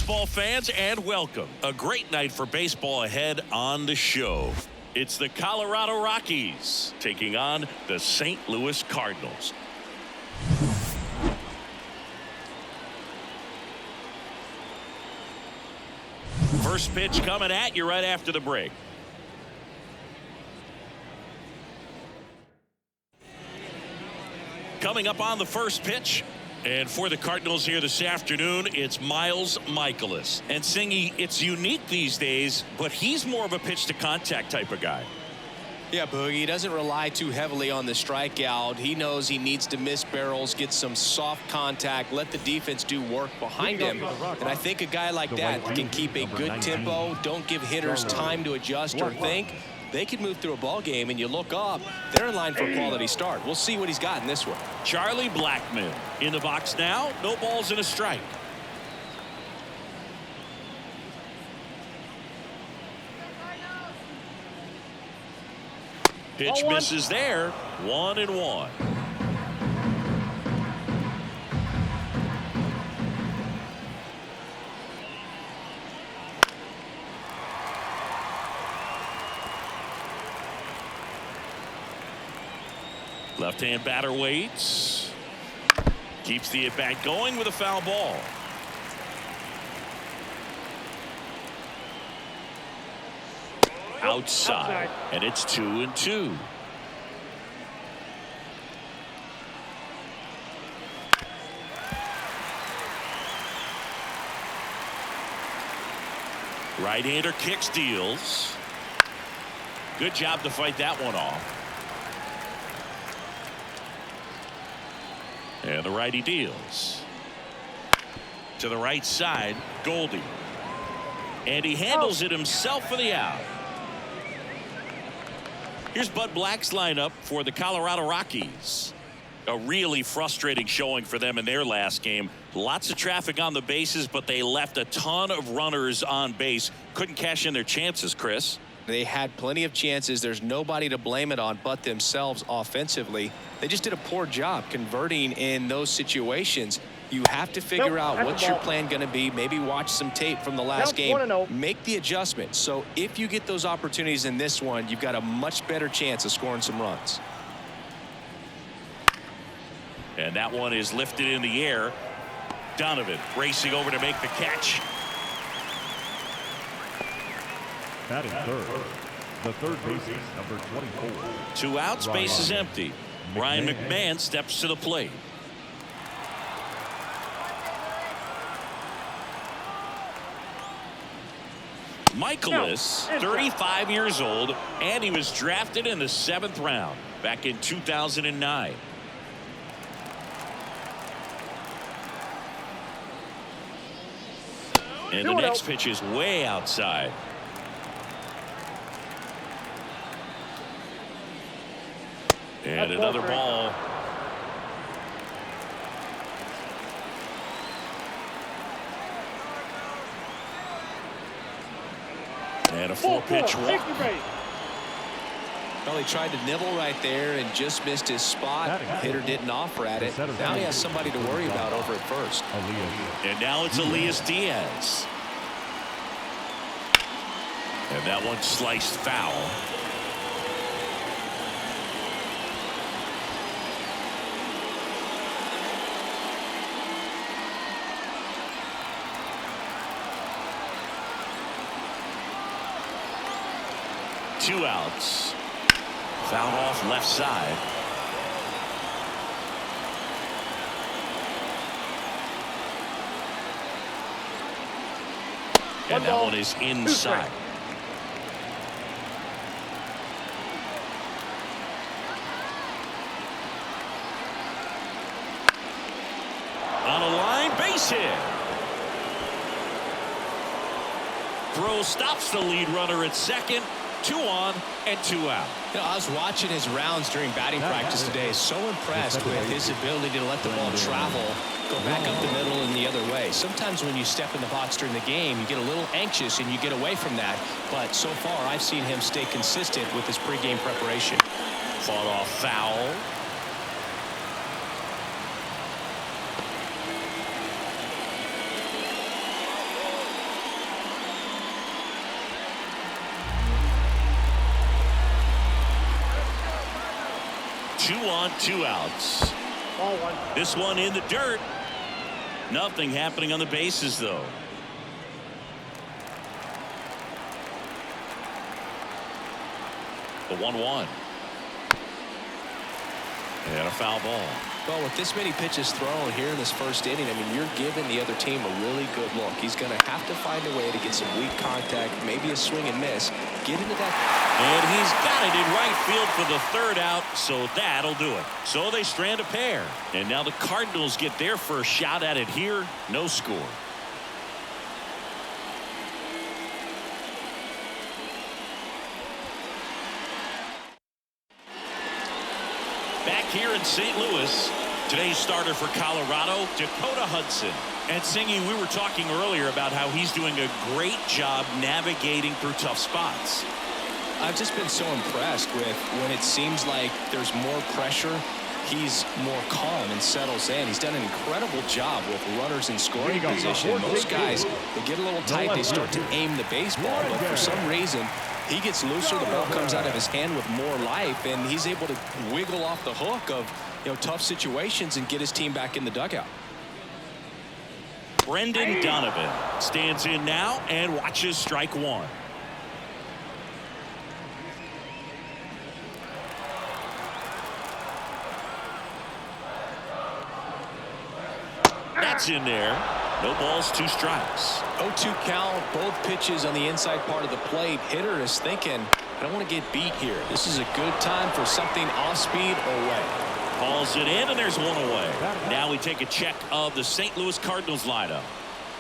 baseball fans, and welcome. A great night for baseball ahead on the show. It's the Colorado Rockies taking on the St. Louis Cardinals. First pitch coming at you right after the break. Coming up on the first pitch. And for the Cardinals here this afternoon, it's Miles Mikolas. And Singy, it's unique these days, but he's more of a pitch-to-contact type of guy. Yeah, Boogie, he doesn't rely too heavily on the strikeout. He knows he needs to miss barrels, get some soft contact, let the defense do work behind him. And I think a guy like that can keep a good tempo, don't give hitters time to adjust or think. They could move through a ball game, and you look up, they're in line for a quality start. We'll see what he's got in this one. Charlie Blackmon in the box now. No balls and a strike. Pitch misses there. 1-1. Left-hand batter waits. Keeps the at-bat going with a foul ball. Outside. And it's 2-2. Right-hander kicks, deals. Good job to fight that one off. And the righty deals. To the right side, Goldie. And he handles it himself for the out. Here's Bud Black's lineup for the Colorado Rockies. A really frustrating showing for them in their last game. Lots of traffic on the bases, but they left a ton of runners on base. Couldn't cash in their chances, Chris. They had plenty of chances. There's nobody to blame it on but themselves offensively. They just did a poor job converting in those situations. You have to figure out what's your plan going to be. Maybe watch some tape from the last game. Make the adjustment. So if you get those opportunities in this one, you've got a much better chance of scoring some runs. And that one is lifted in the air. Donovan racing over to make the catch. Batting third, the third baseman, number 24. 2 outs, base is empty. Ryan McMahon steps to the plate. Mikolas, 35 years old, and he was drafted in the 7th round back in 2009. And the next pitch is way outside. And another ball. And a 4-pitch walk. Well, he tried to nibble right there and just missed his spot. Hitter didn't offer at it. Now he has somebody to worry about over at first. And now it's Elias Diaz. And that one sliced foul. Two outs. Foul off left side. And that one is inside. On a line, base hit. Throw stops the lead runner at second. 2 on and 2 out. You know, I was watching his rounds during batting practice today. So impressed with his ability to let the ball travel, go back up the middle and the other way. Sometimes when you step in the box during the game, you get a little anxious and you get away from that. But so far, I've seen him stay consistent with his pregame preparation. Fought off foul. 2 on, 2 outs. This one in the dirt. Nothing happening on the bases, though. The 1-1. And a foul ball. Well, with this many pitches thrown here in this first inning, I mean, you're giving the other team a really good look. He's going to have to find a way to get some weak contact, maybe a swing and miss, get into that. And he's got it in right field for the 3rd out, so that'll do it. So they strand a pair. And now the Cardinals get their first shot at it here. No score. Back here in St. Louis, today's starter for Colorado, Dakota Hudson. And Singy, we were talking earlier about how he's doing a great job navigating through tough spots. I've just been so impressed with when it seems like there's more pressure, he's more calm and settles in. He's done an incredible job with runners in scoring position. Most guys, they get a little tight, they start to aim the baseball, but for some reason, he gets looser, the ball comes out of his hand with more life, and he's able to wiggle off the hook of, tough situations and get his team back in the dugout. Brendan Donovan stands in now and watches strike 1. That's in there. No balls, 2 strikes. 0-2 count, both pitches on the inside part of the plate. Hitter is thinking, I don't want to get beat here. This is a good time for something off speed or away. Calls it in, and there's 1 away. Now we take a check of the St. Louis Cardinals lineup.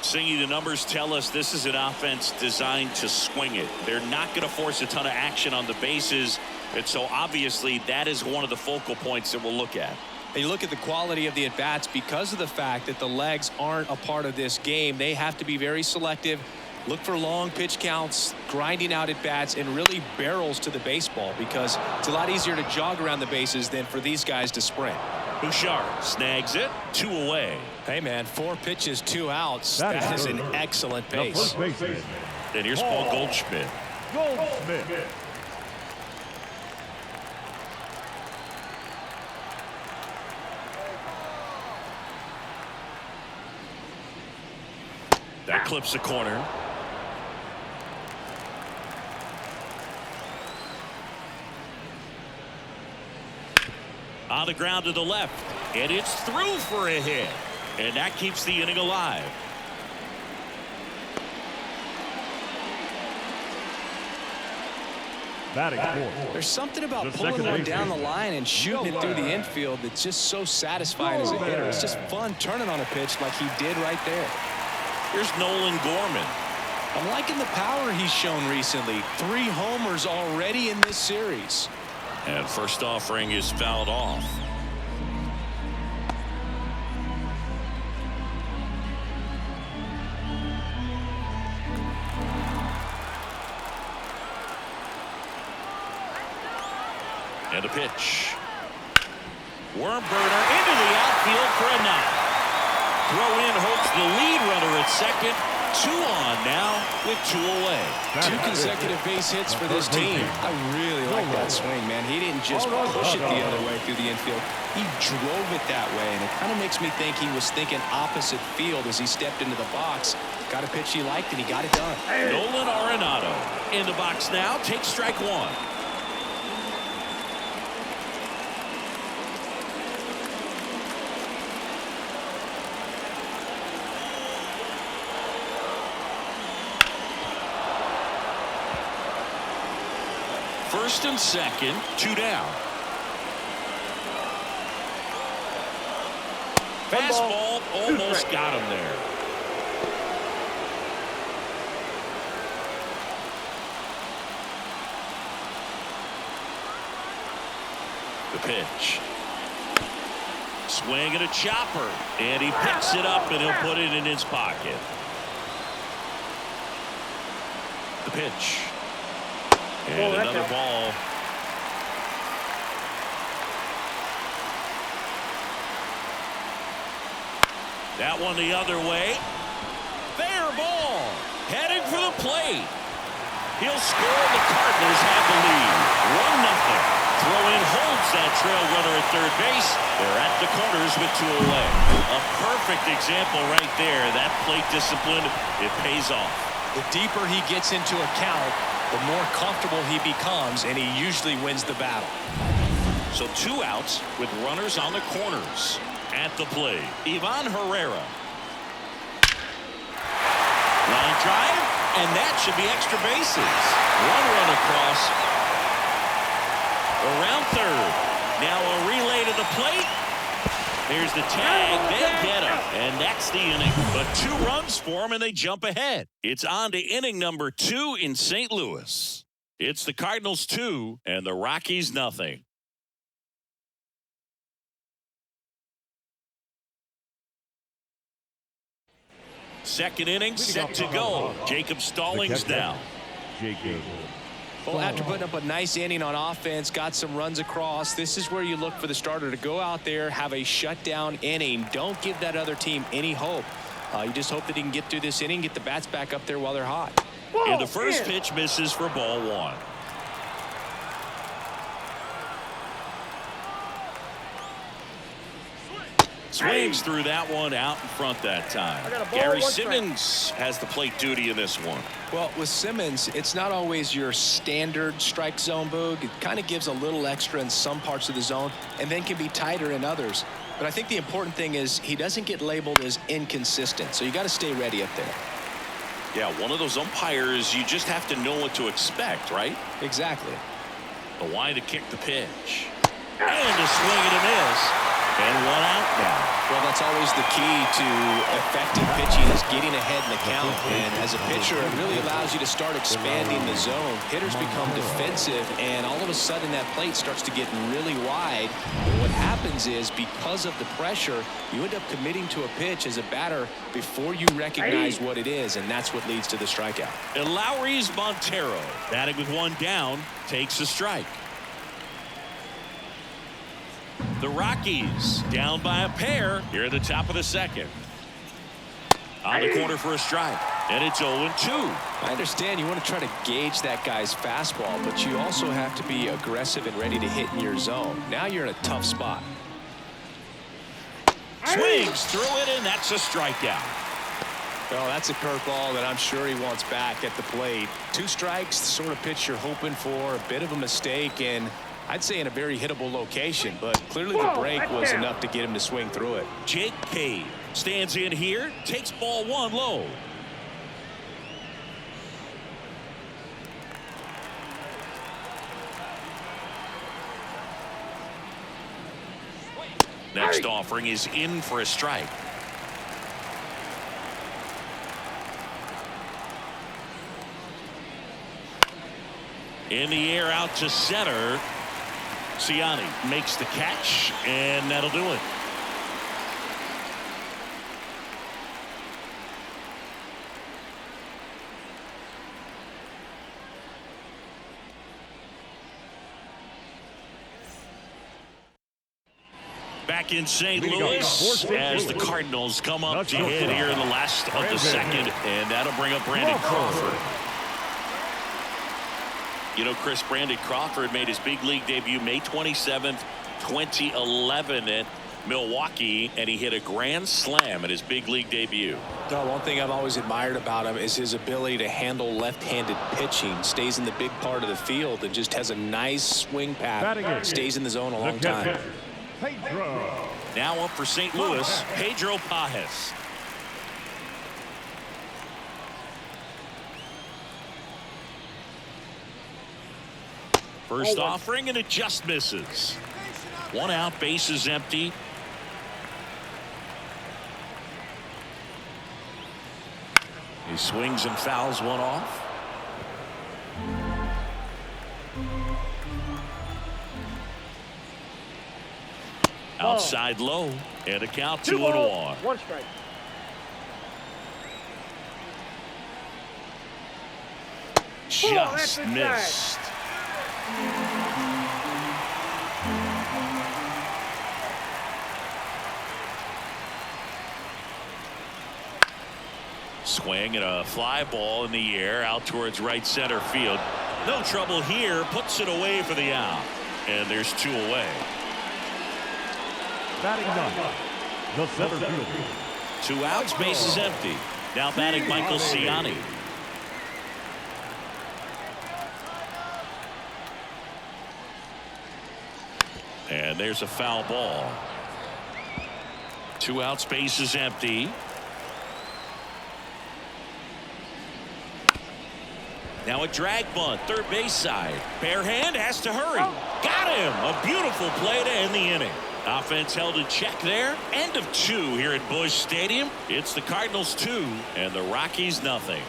Singy, the numbers tell us this is an offense designed to swing it. They're not going to force a ton of action on the bases, and so obviously that is one of the focal points that we'll look at. And you look at the quality of the at-bats because of the fact that the legs aren't a part of this game. They have to be very selective, look for long pitch counts, grinding out at-bats, and really barrels to the baseball because it's a lot easier to jog around the bases than for these guys to sprint. Bouchard snags it, 2 away. Hey, man, 4 pitches, 2 outs. That is an excellent pace. And here's Paul Goldschmidt. That clips the corner. On the ground to the left, and it's through for a hit, and that keeps the inning alive. There's something about pulling one down the line and shooting it through the infield that's just so satisfying as a hitter. It's just fun turning on a pitch like he did right there. Here's Nolan Gorman. I'm liking the power he's shown recently. 3 homers already in this series. And first offering is fouled off. And a pitch. Worm burner into the outfield for a knock. Throw in hurts the lead runner at second. 2 on now with 2 away. 2 consecutive base hits for this team. I really like that swing, man. He didn't just push it the other way through the infield. He drove it that way, and it kind of makes me think he was thinking opposite field as he stepped into the box. Got a pitch he liked, and he got it done. Nolan Arenado in the box now. Takes strike 1. First and second, 2 down. Fastball almost got him there. The pitch. Swing and a chopper, and he picks it up and he'll put it in his pocket. The pitch. And another ball. That one the other way. Fair ball. Heading for the plate. He'll score. The Cardinals have the lead. 1-0. throw in holds that trail runner at third base. They're at the corners with 2 away. A perfect example right there. That plate discipline, it pays off. The deeper he gets into a count, the more comfortable he becomes, and he usually wins the battle. So 2 outs with runners on the corners. At the plate, Ivan Herrera. Line drive, and that should be extra bases. 1 run across. Around third. Now a relay to the plate. Here's the tag. They get him. And that's the inning. But 2 runs for him, and they jump ahead. It's on to inning number 2 in St. Louis. It's the Cardinals 2 and the Rockies nothing. Second inning set to go. Jacob Stallings down. Jacob. Well, after putting up a nice inning on offense, got some runs across, this is where you look for the starter to go out there, have a shutdown inning. Don't give that other team any hope. You just hope that he can get through this inning, get the bats back up there while they're hot. And the first pitch misses for ball 1. Swings through that one out in front that time. Gary Simmons has the plate duty in this one. Well, with Simmons, it's not always your standard strike zone, Boog. It kind of gives a little extra in some parts of the zone and then can be tighter in others. But I think the important thing is he doesn't get labeled as inconsistent, so you got to stay ready up there. Yeah, one of those umpires, you just have to know what to expect, right? Exactly. The line to kick the pitch. And a swing and a miss. And 1 out now. Well, that's always the key to effective pitching is getting ahead in the count. And as a pitcher, it really allows you to start expanding the zone. Hitters become defensive, and all of a sudden that plate starts to get really wide. And what happens is because of the pressure, you end up committing to a pitch as a batter before you recognize what it is, and that's what leads to the strikeout. And Lowry's Montero, batting with 1 down, takes a strike. The Rockies down by a pair here at the top of the second. On the corner for a strike. And it's 0-2. I understand you want to try to gauge that guy's fastball, but you also have to be aggressive and ready to hit in your zone. Now you're in a tough spot. Swings through it, and that's a strikeout. Well, that's a curveball that I'm sure he wants back at the plate. 2 strikes, the sort of pitch you're hoping for. A bit of a mistake, and I'd say in a very hittable location, but clearly the break was enough to get him to swing through it. Jake Cave stands in here, takes ball 1 low. Next offering is in for a strike. In the air out to center. Ciani makes the catch, and that'll do it. Back in St. Louis as the Cardinals come up to hit here in the last of the second, and that'll bring up Brandon Crawford. You know, Chris, Brandon Crawford made his big league debut May 27th, 2011 at Milwaukee, and he hit a grand slam at his big league debut. No, one thing I've always admired about him is his ability to handle left-handed pitching. Stays in the big part of the field and just has a nice swing path. Stays in the zone a long time. Now up for St. Louis, Pedro Pajes. First offering, and it just misses. 1 out, base is empty. He swings and fouls 1 off. Outside low, and a count 2-1. 1 strike. Just missed. Swing and a fly ball in the air out towards right center field. No trouble here, puts it away for the out. And there's 2 away. Batting ninth, the center fielder. 2 outs, base is empty. Now batting Michael Ciani. And there's a foul ball. 2 outs, base is empty. Now a drag bunt, third base side. Bare hand has to hurry. Got him. A beautiful play to end the inning. Offense held in check there. End of 2 here at Busch Stadium. It's the Cardinals 2 and the Rockies nothing.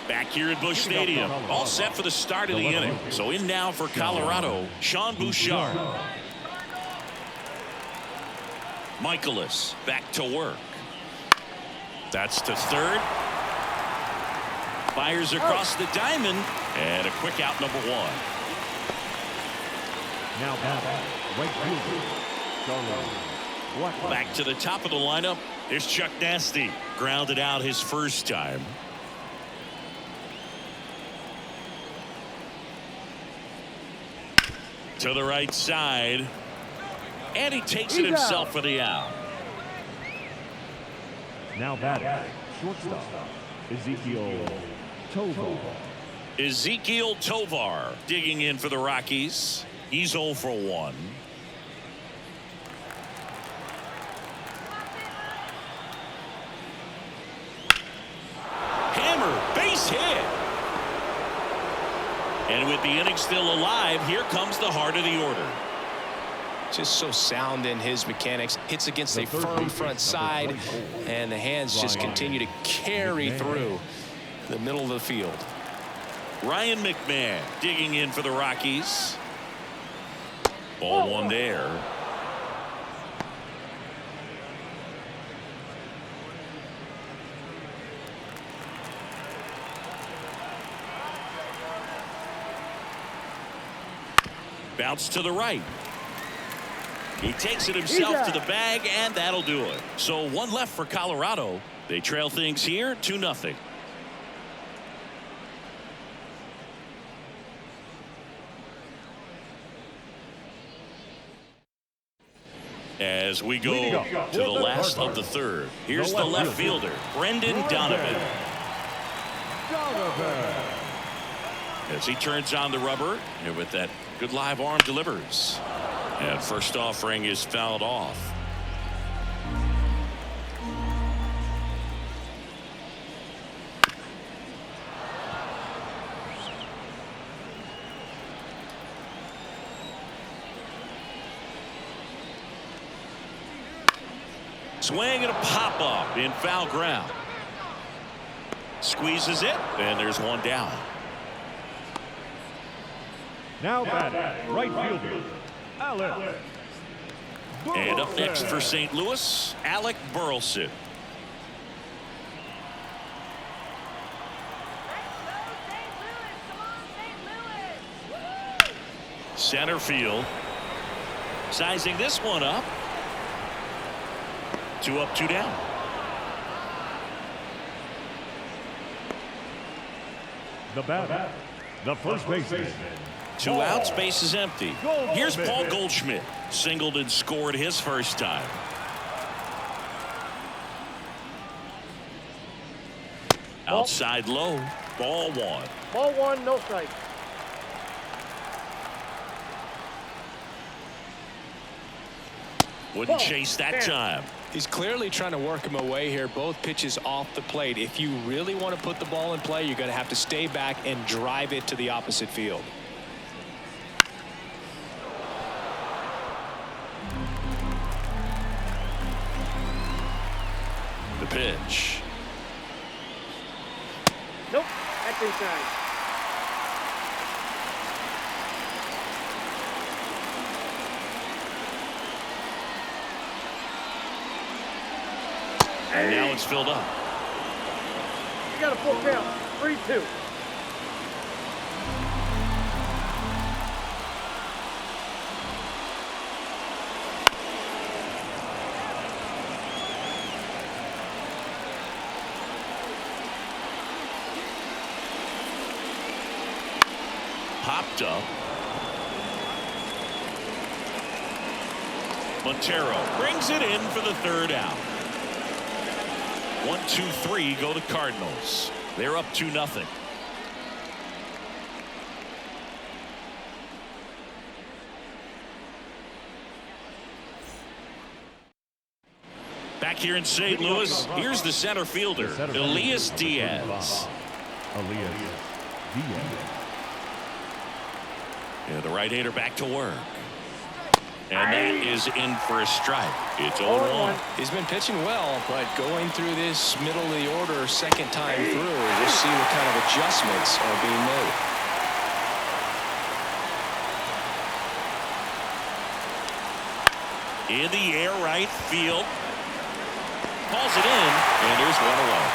Back here at Busch Stadium, all set for the start of the inning. So in now for Colorado, Sean Bouchard. Michaelis back to work. That's to third. Fires across the diamond, and a quick out, number 1. Now right fielder. Back to the top of the lineup. There's Chuck Nasty. Grounded out his first time. To the right side. And he takes it himself for the out. Now batting, shortstop, Ezekiel Tovar. Ezekiel Tovar digging in for the Rockies. He's 0 for 1. Hammer, base hit. And with the inning still alive, here comes the heart of the order. Just so sound in his mechanics. Hits against a firm front side, and the hands just continue to carry through the middle of the field. Ryan McMahon digging in for the Rockies. Ball 1 there. Bounce to the right. He takes it himself to the bag, and that'll do it. So 1 left for Colorado. They trail things here 2-0. As we go to the last of the third. Here's the left fielder, Brendan Donovan. As he turns on the rubber, and with that good live arm delivers. And first offering is fouled off. Swing and a pop up in foul ground. Squeezes it, and there's 1 down. Now batting, right fielder, Alec. And up next for St. Louis, Alec Burleson. Center field. Sizing this one up. 2 up, 2 down. The batter, the first baseman. 2 outs, base is empty. Here's Paul Goldschmidt. Singled and scored his first time. Outside low. Ball 1. Ball 1, no strike. Wouldn't chase that time. He's clearly trying to work him away here. Both pitches off the plate. If you really want to put the ball in play, you're going to have to stay back and drive it to the opposite field. The pitch. Nope, that's inside. And now it's filled up. You got a full count. 3-2. chopped up. Montero brings it in for the third out. 1-2-3 go to Cardinals. They're up 2-0. Back here in St. Louis, here's the center fielder, Elias Diaz. Yeah, the right-hander back to work. And that is in for a strike. It's 0-1. He's been pitching well, but going through this middle of the order second time through, we'll see what kind of adjustments are being made. In the air, right field. Calls it in, and there's one away.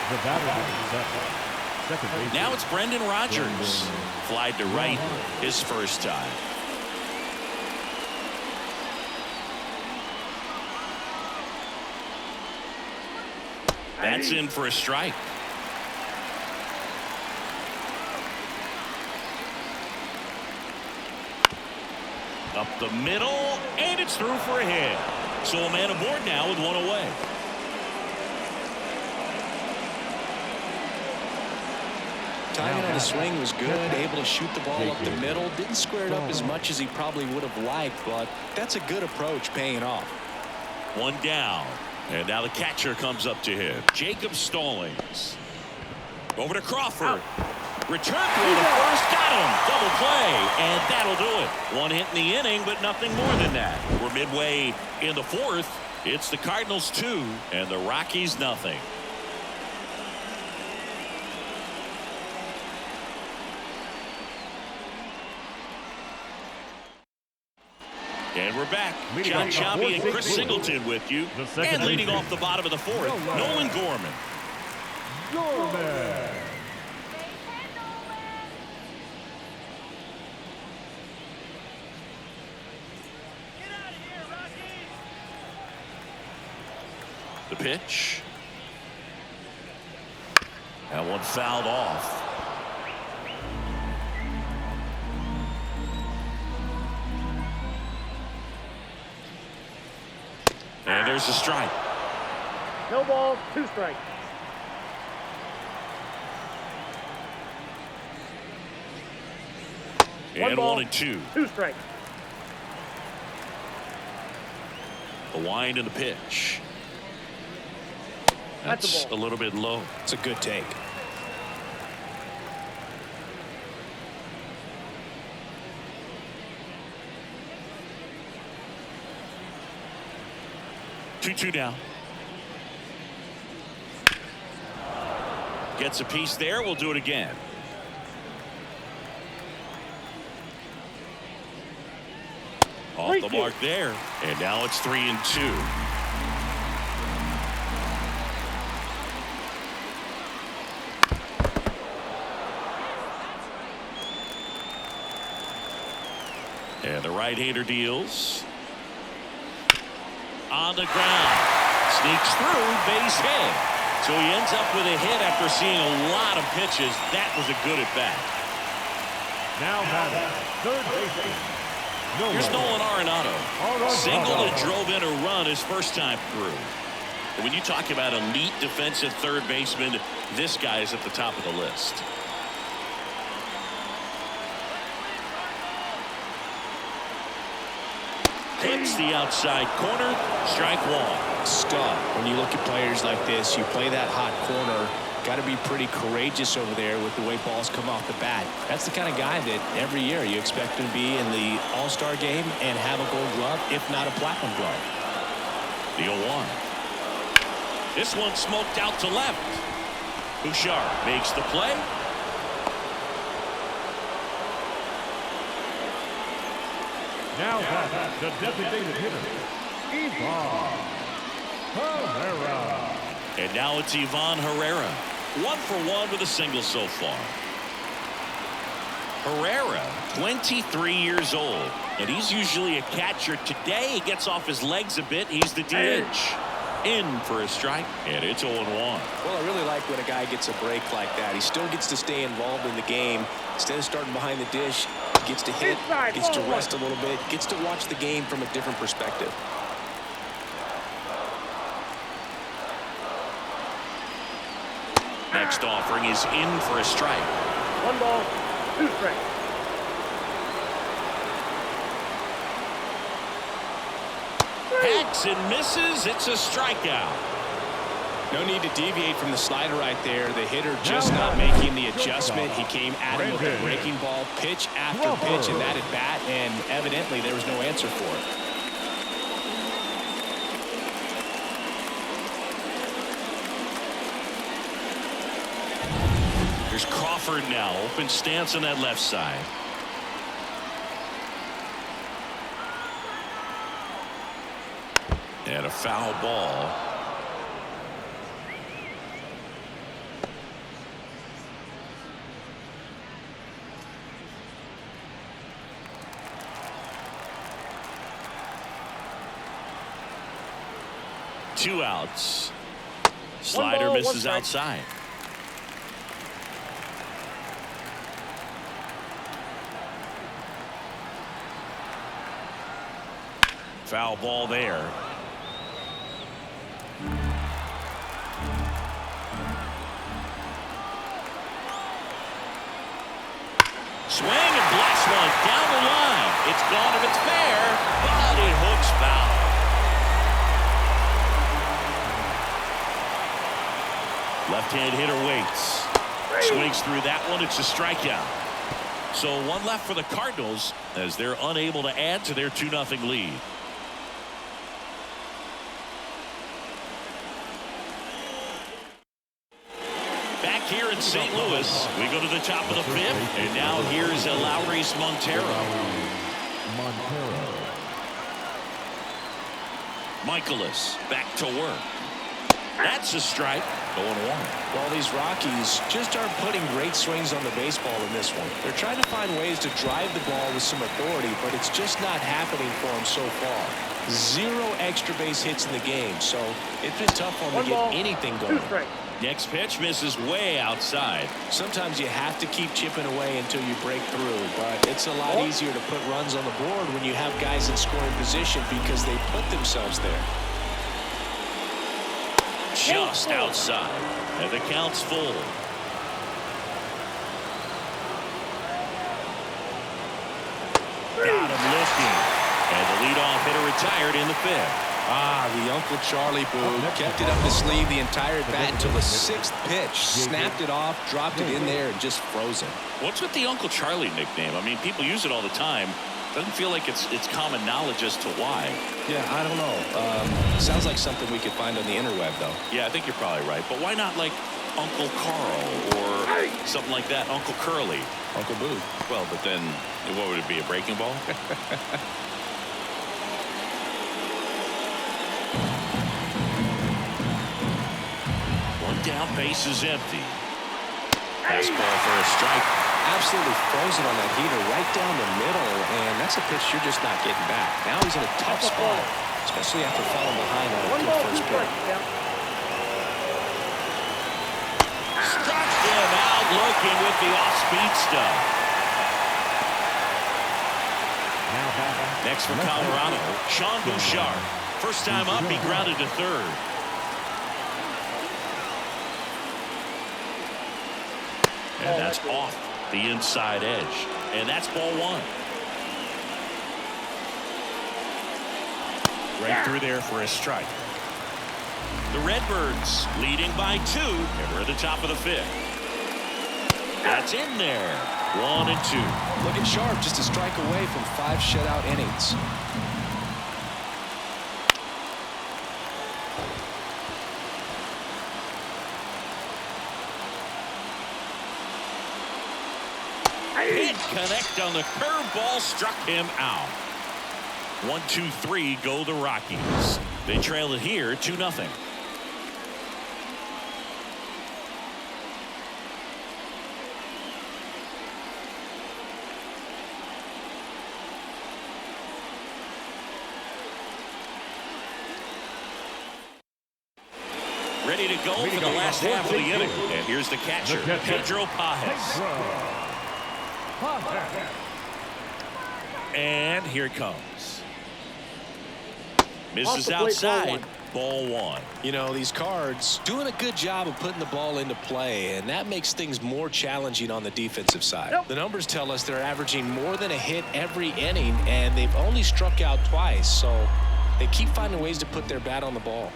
The batter now it's Brendan Rodgers. Flied to right his first time. That's in for a strike. Up the middle, and it's through for a hit. So a man aboard now with one away. Timing on the swing was good, able to shoot the ball up the middle. Didn't square it up as much as he probably would have liked, but that's a good approach, paying off. One down, and now the catcher comes up to him. Jacob Stallings. Over to Crawford. Return through the first, got him. Double play, and that'll do it. One hit in the inning, but nothing more than that. We're midway in the fourth. It's the Cardinals 2 and the Rockies nothing. And we're back. John Shabby and Chris Singleton with you. And leading off the bottom of the fourth, Nolan Gorman. The pitch. That one fouled off. And there's a strike. No balls, 2 strikes. And 1-2. 2 strikes. The wind and the pitch. That's a little bit low. It's a good take. Two down. Gets a piece there. We'll do it again. Off the mark there. And now it's 3-2. And the right-hander deals. On the ground. Sneaks through, base hit. So he ends up with a hit after seeing a lot of pitches. That was a good at-bat. Now batting, third baseman. Here's Nolan Arenado. Singled and drove in a run his first time through. And when you talk about elite defensive third baseman, this guy is at the top of the list. Hits the outside corner. Strike one. Stud. When you look at players like this, you play that hot corner. Got to be pretty courageous over there with the way balls come off the bat. That's the kind of guy that every year you expect him to be in the All-Star game and have a gold glove, if not a platinum glove. The 0-1. This one smoked out to left. Bouchard makes the play. Now batting, the designated hitter, Ivan Herrera. And now it's Ivan Herrera. 1 for 1 with a single so far. Herrera, 23 years old, and he's usually a catcher. Today he gets off his legs a bit. He's the DH. In for a strike, and it's 0-1. Well, I really like when a guy gets a break like that. He still gets to stay involved in the game. Instead of starting behind the dish, he gets to hit, gets to rest a little bit, gets to watch the game from a different perspective. Next offering is in for a strike. 1 ball, 2 strikes. Hacks and misses. It's a strikeout. No need to deviate from the slider right there. The hitter just not making the adjustment. He came at him with the breaking ball, pitch after pitch in that at bat, and evidently there was no answer for it. There's Crawford now. Open stance on that left side. And a foul ball. Two outs. Slider ball, misses 1 strike. outside. Foul ball there. Swing and blast one down the line. It's gone if it's fair, but it hooks foul. Left-hand hitter waits. Swings through that one. It's a strikeout. So one left for the Cardinals as they're unable to add to their 2-0 lead. Back here in St. Louis, we go to the top of the 5th, and now here's Lowry's Montero. Michaelis back to work. That's a strike. 0-1. Well, these Rockies just aren't putting great swings on the baseball in this one. They're trying to find ways to drive the ball with some authority, but it's just not happening for them so far. 0 extra base hits in the game, so it's been tough for them 1 to ball, get anything 2 going. strikes. Next pitch misses way outside. Sometimes you have to keep chipping away until you break through, but it's a lot easier to put runs on the board when you have guys in scoring position because they put themselves there. Just outside, and the count's full. Got him looking, and the leadoff hitter retired in the 5th. The Uncle Charlie boo kept it up his sleeve the entire bat until the 6th pitch. Snapped it off, dropped it in there, and just frozen. What's with the Uncle Charlie nickname? I mean, people use it all the time. Doesn't feel like it's common knowledge as to why. Yeah, I don't know. Sounds like something we could find on the interweb, though. Yeah, I think you're probably right. But why not like Uncle Carl or something like that? Uncle Curly. Uncle Boo. Well, but then what would it be, a breaking ball? One down, base is empty. Fastball for a strike. Absolutely frozen on that heater right down the middle, and that's a pitch you're just not getting back. Now he's in a tough spot, especially after falling behind on a 1 good ball, 2 first pitch. strikes. Yeah. Struck him out looking with the off-speed stuff. Next for Colorado, Sean Bouchard. First time up, he grounded to third. And that's off the inside edge. And that's ball 1. Right through there for a strike. The Redbirds leading by 2, and we're at the top of the 5th. That's in there. 1 and 2. Looking sharp, just a strike away from 5 shutout innings. Hit connect on the curveball, struck him out. 1-2-3 go the Rockies. They trail it here 2-0. ready to go for the last half of the inning. And here's the catcher, Pedro Pajes. And here it comes. Misses outside. Ball one. You know, these Cards doing a good job of putting the ball into play, and that makes things more challenging on the defensive side. The numbers tell us they're averaging more than a hit every inning, and they've only struck out twice, so they keep finding ways to put their bat on the ball.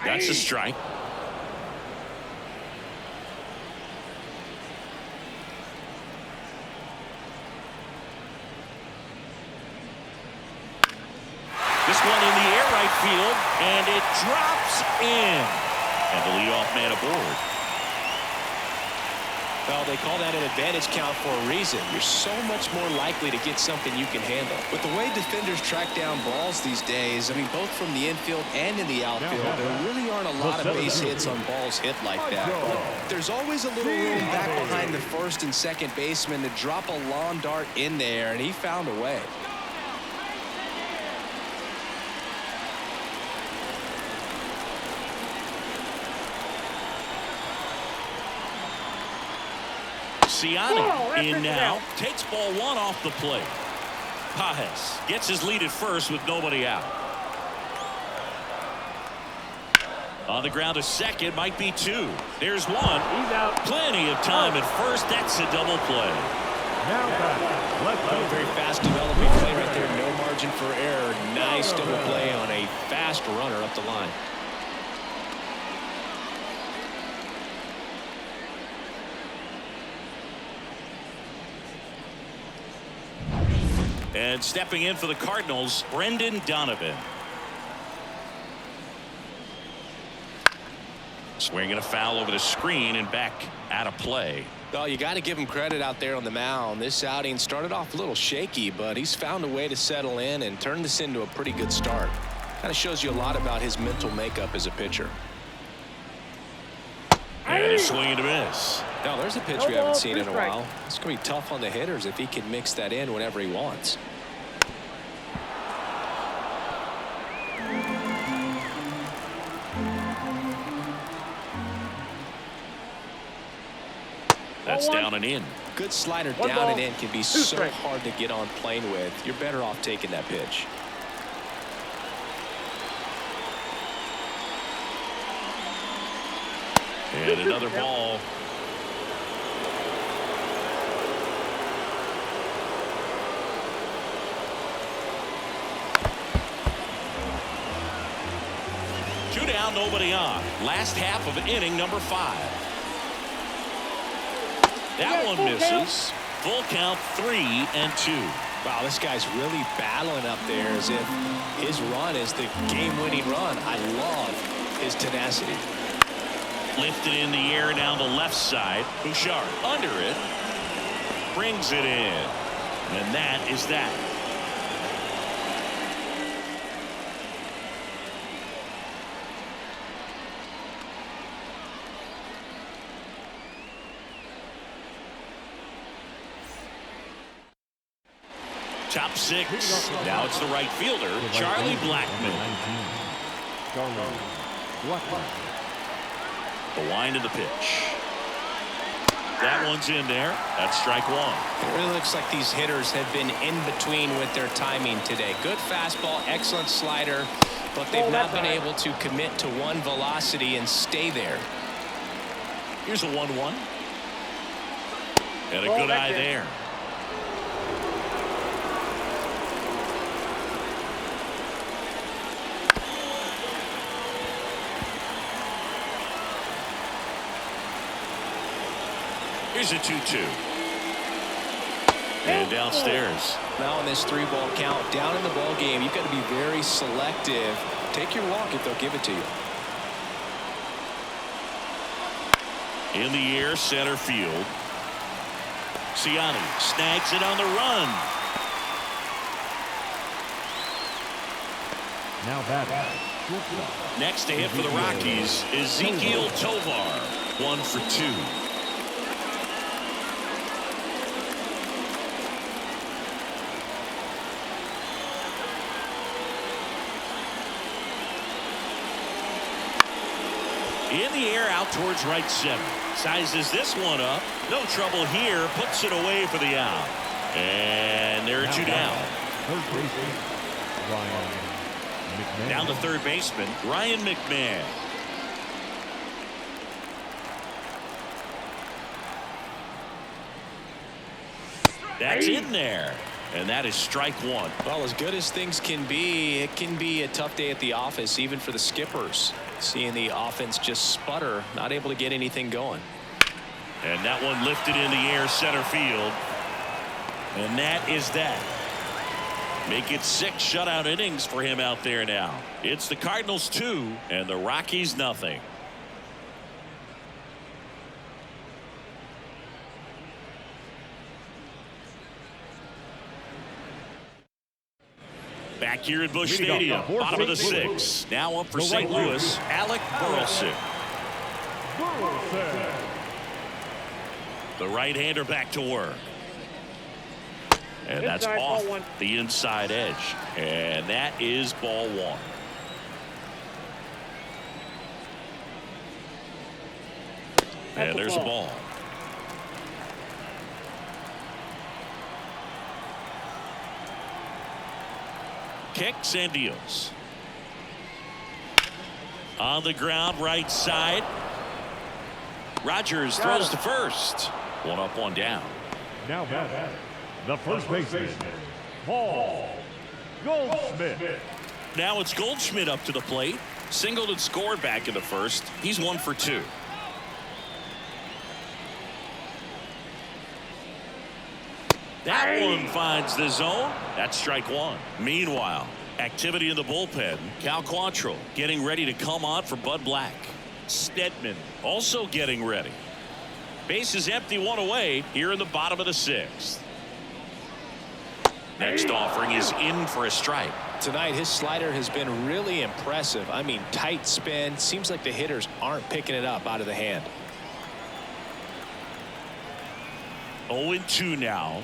That's a strike. This one in the air right field, and it drops in. And the leadoff man aboard. Well, they call that an advantage count for a reason. You're so much more likely to get something you can handle. With the way defenders track down balls these days, I mean, both from the infield and in the outfield, there really aren't a lot of base hits on balls hit like that. But there's always a little room back behind the first and second baseman to drop a lawn dart in there, and he found a way. Siani in now, takes ball one off the plate. Pajes gets his lead at first with nobody out. On the ground to second, might be two. There's one. He's out. Plenty of time at first. That's a double play. Now back. Left Well, very fast developing play right there. No margin for error. Nice double play on a fast runner up the line. And stepping in for the Cardinals, Brendan Donovan. Swinging a foul over the screen and back out of play. Well, you got to give him credit out there on the mound. This outing started off a little shaky, but he's found a way to settle in and turn this into a pretty good start. Kind of shows you a lot about his mental makeup as a pitcher. And a swing and a miss. Now, there's a pitch we haven't seen in a while. It's going to be tough on the hitters if he can mix that in whenever he wants. That's down and in. Good slider down and in can be so hard to get on plane with. You're better off taking that pitch. And another ball. Two down, nobody on. Last half of inning number 5. That one misses. Full count, 3-2. Wow, this guy's really battling up there as if his run is the game-winning run. I love his tenacity. Lifted in the air down the left side. Bouchard under it. Brings it in. And that is that. Top 6. Now it's the right fielder, Charlie Blackmon. The wind of the pitch. That one's in there. That's strike one. It really looks like these hitters have been in between with their timing today. Good fastball, excellent slider, but they've not been able to commit to one velocity and stay there. Here's a 1-1. And a good eye there. Here's a 2-2. And downstairs. Now in this 3-ball count, down in the ball game, you've got to be very selective. Take your walk if they'll give it to you. In the air, center field. Siani snags it on the run. Now back. Next to hit for the Rockies is Ezequiel Tovar. 1 for 2. In the air out towards right center. Sizes this one up. No trouble here. Puts it away for the out. And there are two down. Third baseman, Ryan McMahon. Down to third baseman, Ryan McMahon. That's in there. And that is strike one. Well, as good as things can be, it can be a tough day at the office, even for the skippers. Seeing the offense just sputter, not able to get anything going. And that one lifted in the air center field. And that is that. Make it 6 shutout innings for him out there now. It's the Cardinals 2 and the Rockies nothing. Back here at Busch Stadium, bottom of the 6th. Now up for St. Louis, Alec Burleson. The right-hander back to work. And that's off the inside edge. And that is ball one. And there's a ball. Kicks and deals. On the ground, right side. Rogers throws to first. One up, one down. Now batting, the first baseman, Paul Goldschmidt. Now it's Goldschmidt up to the plate. Singled and scored back in the first. He's 1 for 2. That one finds the zone. That's strike one. Meanwhile, activity in the bullpen. Cal Quantrill getting ready to come on for Bud Black. Stedman also getting ready. Base is empty, one away here in the bottom of the 6th. Next offering is in for a strike. Tonight, his slider has been really impressive. I mean, tight spin. Seems like the hitters aren't picking it up out of the hand. 0-2 now.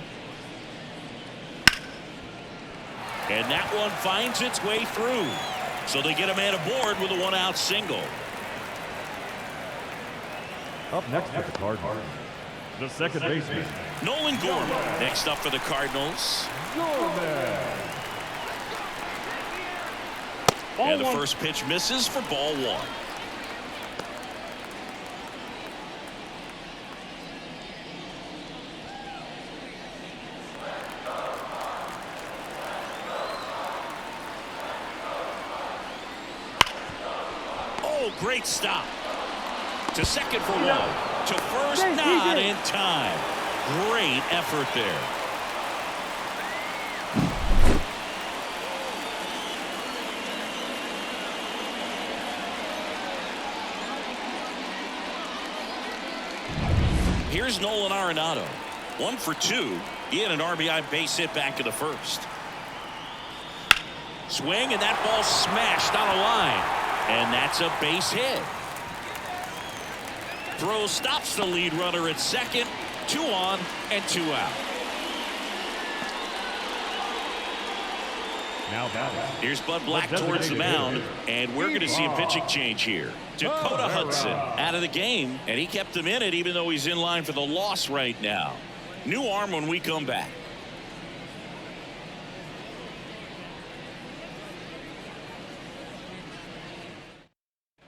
And that one finds its way through. So they get a man aboard with a 1-out single. Up next for the Cardinals, the second baseman, Nolan Gorman next up for the Cardinals. And the first pitch misses for ball one. Oh, great stop. To second for one. To first, not in time. Great effort there. Here's Nolan Arenado. 1 for 2. He had an RBI base hit back in the first. Swing, and that ball smashed on a line. And that's a base hit. Throw stops the lead runner at second. 2 on and 2 out. Now batting. Here's Bud Black towards the mound, and we're going to see a pitching change here. Dakota Hudson out of the game, and he kept him in it even though he's in line for the loss right now. New arm when we come back.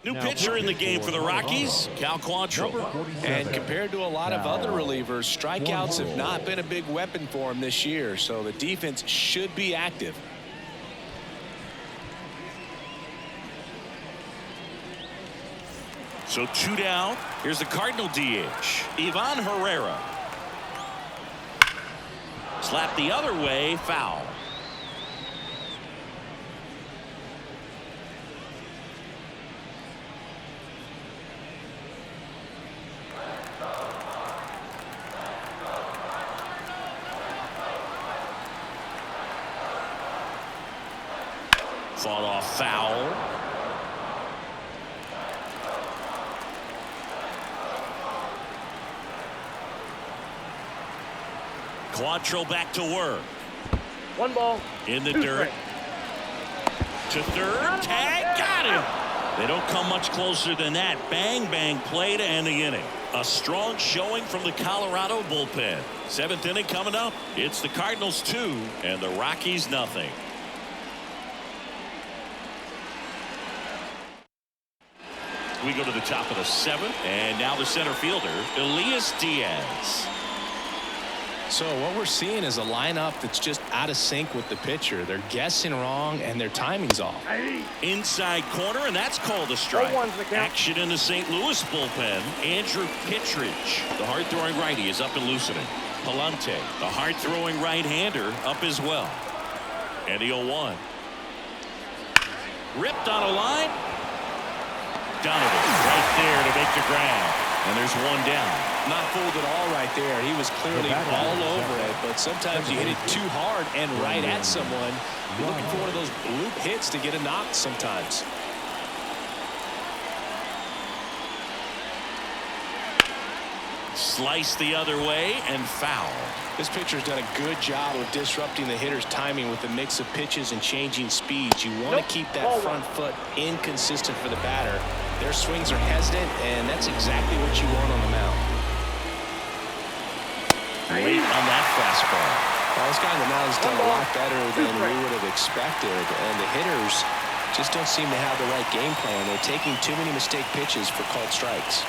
New pitcher in the game for the Rockies, Cal Quantrill. And compared to a lot of other relievers, strikeouts have not been a big weapon for him this year, so the defense should be active. So 2 down. Here's the Cardinal DH, Ivan Herrera. Slap the other way, foul. Fought off foul. Quantrill back to work. 1 ball. In the dirt. To third. Tag. Got him. They don't come much closer than that. Bang, bang play to end the inning. A strong showing from the Colorado bullpen. Seventh inning coming up. It's the Cardinals 2 and the Rockies nothing. We go to the top of the seventh, and now the center fielder, Elias Diaz. So what we're seeing is a lineup that's just out of sync with the pitcher. They're guessing wrong, and their timing's off. Inside corner, and that's called a strike. one's the count. Action in the St. Louis bullpen. Andrew Kittredge, the hard-throwing righty, is up and loosening. Palante, the hard-throwing right-hander, up as well. And the 0-1. Ripped on a line. Donovan right there to make the grab. And there's one down. Not fooled at all right there. He was clearly all over it, but sometimes you hit it too hard and right at someone. You're looking for one of those bloop hits to get a knock sometimes. Slice the other way and foul. This pitcher's done a good job of disrupting the hitter's timing with a mix of pitches and changing speeds. You want to keep that front foot inconsistent for the batter. Their swings are hesitant, and that's exactly what you want on the mound. Late on that fastball. Well, this guy on the mound has done a lot better than we would have expected, and the hitters just don't seem to have the right game plan. They're taking too many mistake pitches for called strikes.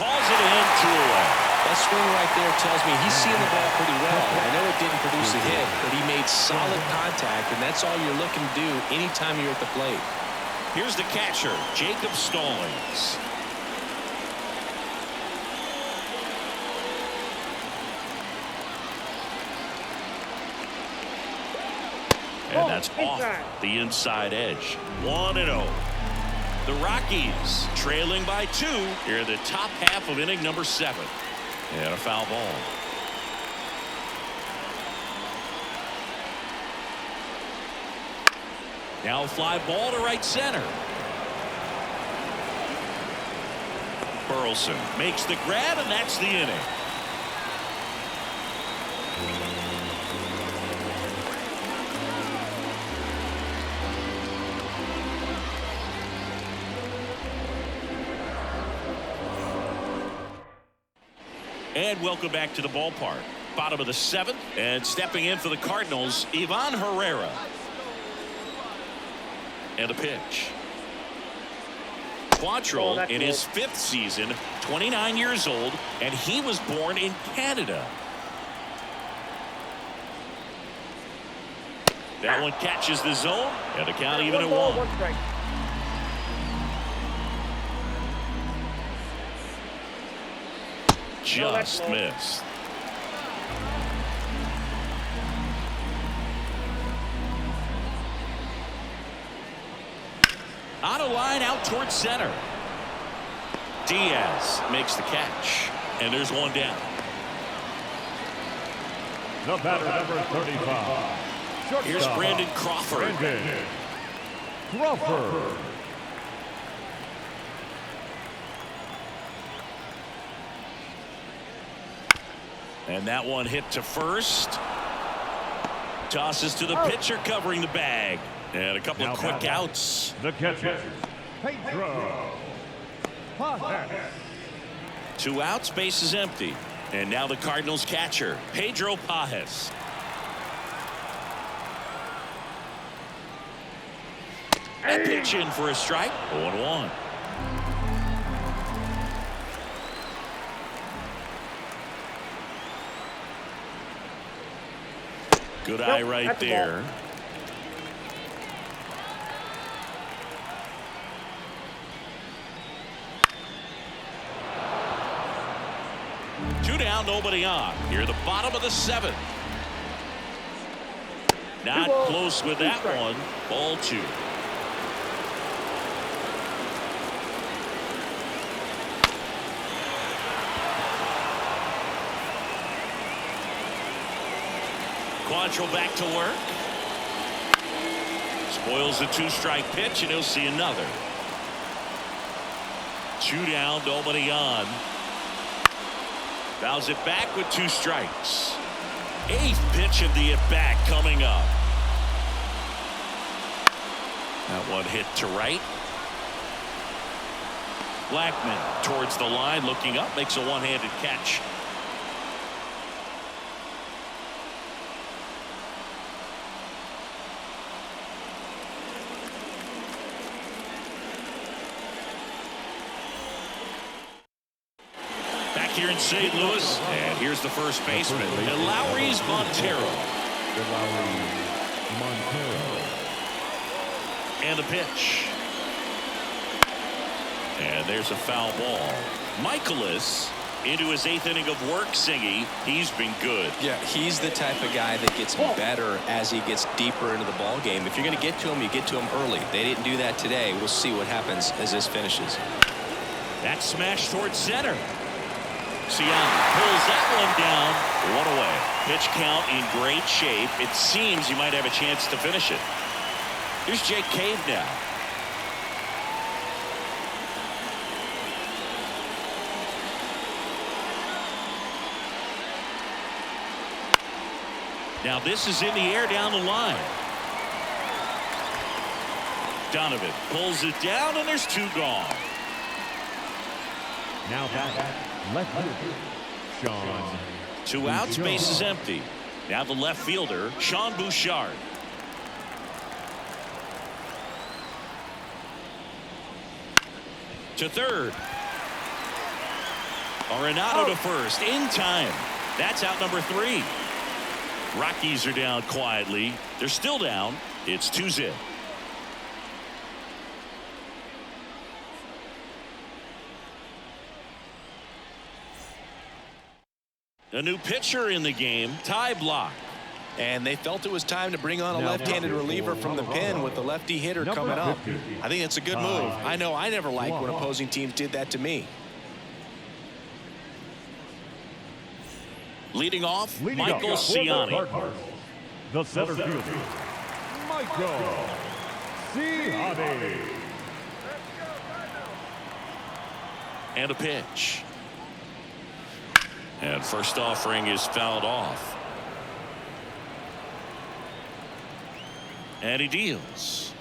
Hauls it in, 2 away. That swing right there tells me he's seeing the ball pretty well. I know it didn't produce a hit, but he made solid contact, and that's all you're looking to do anytime you're at the plate. Here's the catcher, Jacob Stallings. And that's off the inside edge. 1-0. The Rockies trailing by 2 here in the top half of inning number 7. And a foul ball. Now a fly ball to right center. Burleson makes the grab, and that's the inning. And welcome back to the ballpark. Bottom of the 7th, and stepping in for the Cardinals, Ivan Herrera. And the pitch. Quantrill in his 5th season, 29 years old, and he was born in Canada. That one catches the zone, and the count even at 1. Just missed. On a line out towards center. Diaz makes the catch, and there's one down. The batter, number 35. Here's Brandon Crawford. Crawford. And that one hit to first. Tosses to the pitcher covering the bag. And a couple of quick outs. The catcher, Pedro. 2 outs, base is empty. And now the Cardinals catcher, Pedro Pajes. And pitch in for a strike. 0-1. Good eye right there. Two down, nobody on. Here at the bottom of the 7th. Not close with that one. Ball 2. Quantrill back to work. Spoils the 2-strike pitch, and he'll see another. 2 down, nobody on. Fouls it back with 2 strikes. Eighth pitch of the at-bat coming up. That one hit to right. Blackman towards the line, looking up, makes a one-handed catch. Back here in St. Louis, and here's the first baseman, Lowry's Montero. And a pitch. And there's a foul ball. Michaelis into his 8th inning of work, Singy. He's been good. Yeah, he's the type of guy that gets better as he gets deeper into the ball game. If you're going to get to him, you get to him early. They didn't do that today. We'll see what happens as this finishes. That smash towards center. Sian pulls that one down. One away. Pitch count in great shape. It seems he might have a chance to finish it. Here's Jake Cave now. Now this is in the air down the line. Donovan pulls it down, and there's 2 gone. Now back, left fielder, Sean. 2 outs, base is empty. Now the left fielder, Sean Bouchard. To third. Arenado to first in time. That's out number 3. Rockies are down quietly. They're still down. It's 2-0. A new pitcher in the game, Ty Block. And they felt it was time to bring on a left-handed reliever from the pen with the lefty hitter coming up. I think that's a good move. I know I never liked when opposing teams did that to me. Leading off, Michael Ciani. The center fielder, Michael Ciani. And a pitch. And first offering is fouled off. And he deals.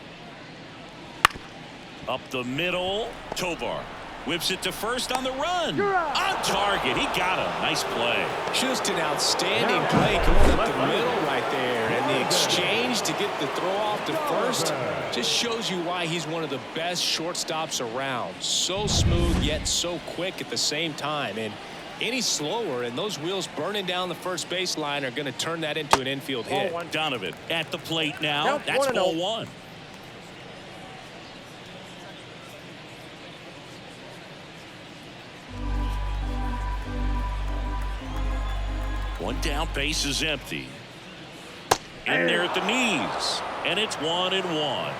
Up the middle, Tovar whips it to first on the run. On target, he got him. Nice play. Just an outstanding play going up the middle right there. And the exchange to get the throw off to first just shows you why he's one of the best shortstops around. So smooth, yet so quick at the same time. And any slower, and those wheels burning down the first baseline are going to turn that into an infield hit. Donovan at the plate now. That's ball 1. One down, base is empty. In there at the knees, and it's 1-1.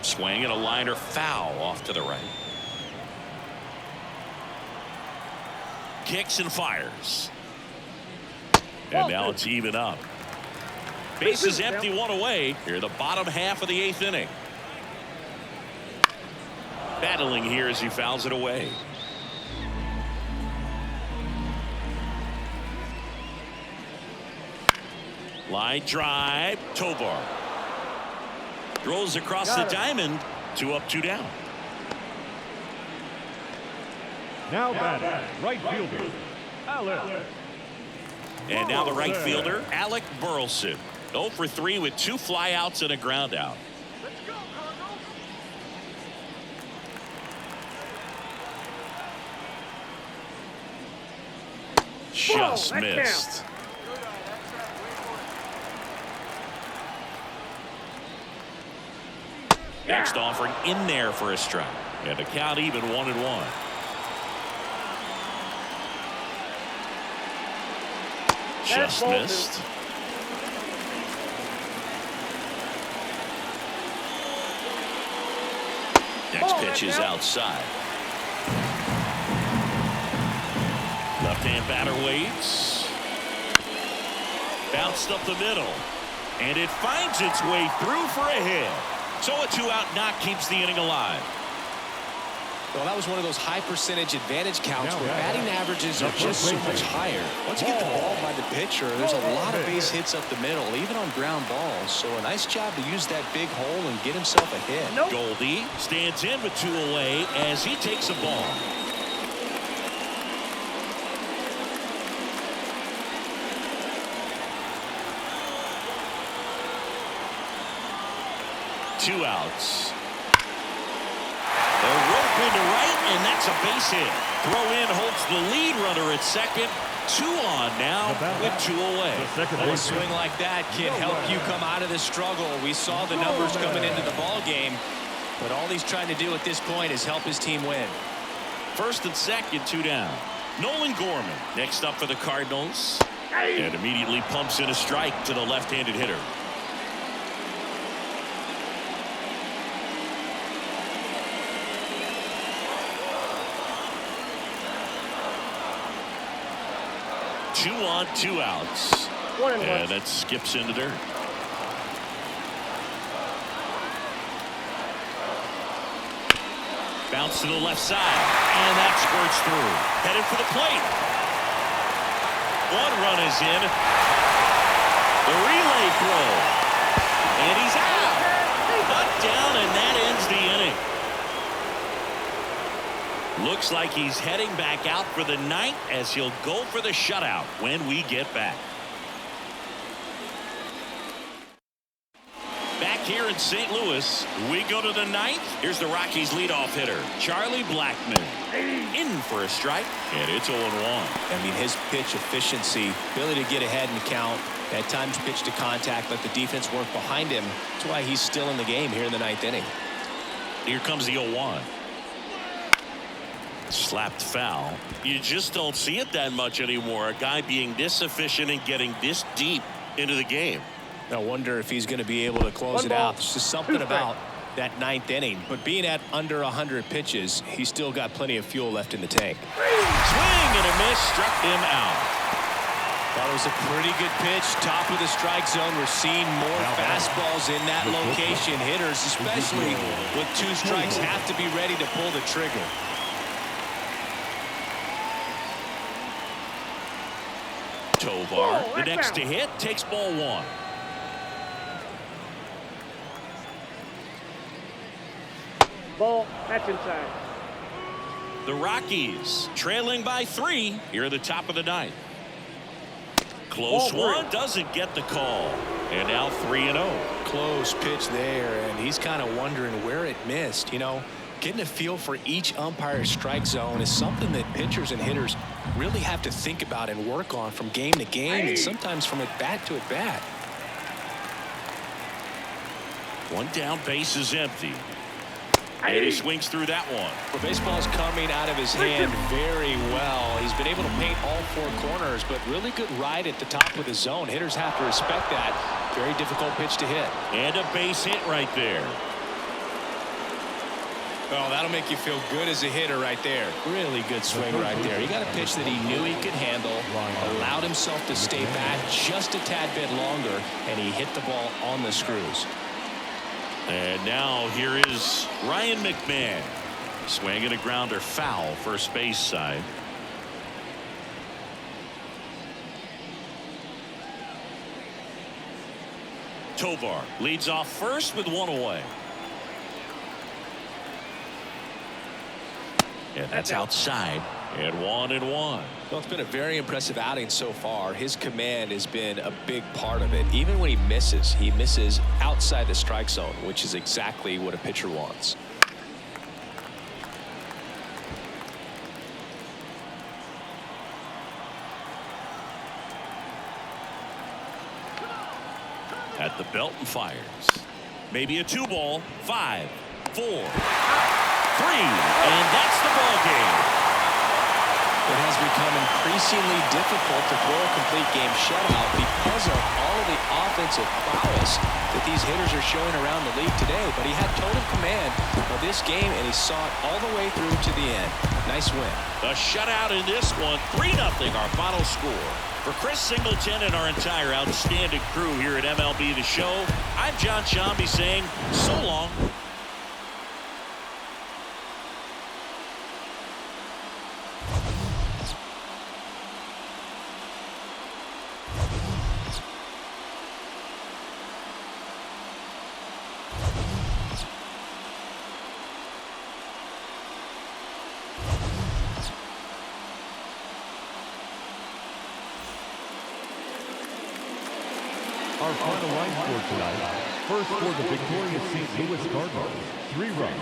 Swing and a liner foul off to the right. Kicks and fires. And now it's even up. Base is empty, 1 away. Here the bottom half of the 8th inning. Battling here as he fouls it away. Line drive, Tovar. Throws across the diamond. 2 up, 2 down. Now batting, right fielder, Alec. And now the right fielder, Alec Burleson. 0 for 3 with 2 flyouts and a ground out. Just missed. Next offering in there for a strike. And the count even 1-1. Just missed. Next pitch is outside. Left-hand batter waits. Bounced up the middle. And it finds its way through for a hit. So a 2-out knock keeps the inning alive. Well, that was one of those high percentage advantage counts where batting averages are just so much higher. Once you get the ball by the pitcher, there's a lot of base hits up the middle, even on ground balls. So a nice job to use that big hole and get himself a hit. Goldie stands in with 2 away as he takes a ball. Two outs. They'll rope into right, and that's a base hit. Throw in holds the lead runner at second. 2 on now with 2 away. A swing like that can help you come out of the struggle. We saw the numbers coming into the ball game, but all he's trying to do at this point is help his team win. First and second, 2 down. Nolan Gorman next up for the Cardinals, and immediately pumps in a strike to the left-handed hitter. Two on, 2 outs. And that skips into dirt. Bounce to the left side, and that squirts through. Headed for the plate. 1 run is in. The relay throw. And he's out. Cut down, and that ends the inning. Looks like he's heading back out for the 9th as he'll go for the shutout when we get back. Back here in St. Louis, we go to the 9th. Here's the Rockies leadoff hitter, Charlie Blackmon. In for a strike, and it's 0-1. I mean, his pitch efficiency, ability to get ahead in the count, at times pitch to contact, let the defense work behind him. That's why he's still in the game here in the 9th inning. Here comes the 0-1. Slapped foul. You just don't see it that much anymore. A guy being this efficient and getting this deep into the game. I wonder if he's going to be able to close it out. There's just something about that 9th inning. But being at under 100 pitches, he's still got plenty of fuel left in the tank. Swing and a miss, struck him out. That was a pretty good pitch. Top of the strike zone. We're seeing more fastballs in that location. Hitters, especially with 2 strikes, have to be ready to pull the trigger. Tovar, the next to hit, takes ball 1. Ball, that's inside. The Rockies trailing by 3 here at the top of the 9th. Close one, doesn't get the call. And now 3-0. Close pitch there, and he's kind of wondering where it missed. You know, getting a feel for each umpire's strike zone is something that pitchers and hitters really have to think about and work on from game to game, and sometimes from at bat to at bat. 1 down, base is empty. And he swings through that one. The baseball's coming out of his hand very well. He's been able to paint all 4 corners, but really good ride at the top of the zone. Hitters have to respect that. Very difficult pitch to hit. And a base hit right there. Oh, that'll make you feel good as a hitter right there. Really good swing right there. He got a pitch that he knew he could handle, allowed himself to stay back just a tad bit longer, and he hit the ball on the screws. And now here is Ryan McMahon. Swinging a grounder foul, first base side. Tovar leads off first with 1 away. And that's outside. And 1-1. Well, it's been a very impressive outing so far. His command has been a big part of it. Even when he misses outside the strike zone, which is exactly what a pitcher wants. At the belt and fires. Maybe a 2-ball. 5, 4, 3, and that's the ball game. It has become increasingly difficult to throw a complete game shutout because of all of the offensive prowess that these hitters are showing around the league today. But he had total command of this game, and he saw it all the way through to the end. Nice win. The shutout in this one, 3-0 our final score. For Chris Singleton and our entire outstanding crew here at MLB The Show, I'm John Shambi saying so long. Our final line score tonight. First for the victorious St. Louis Cardinals, 3 runs.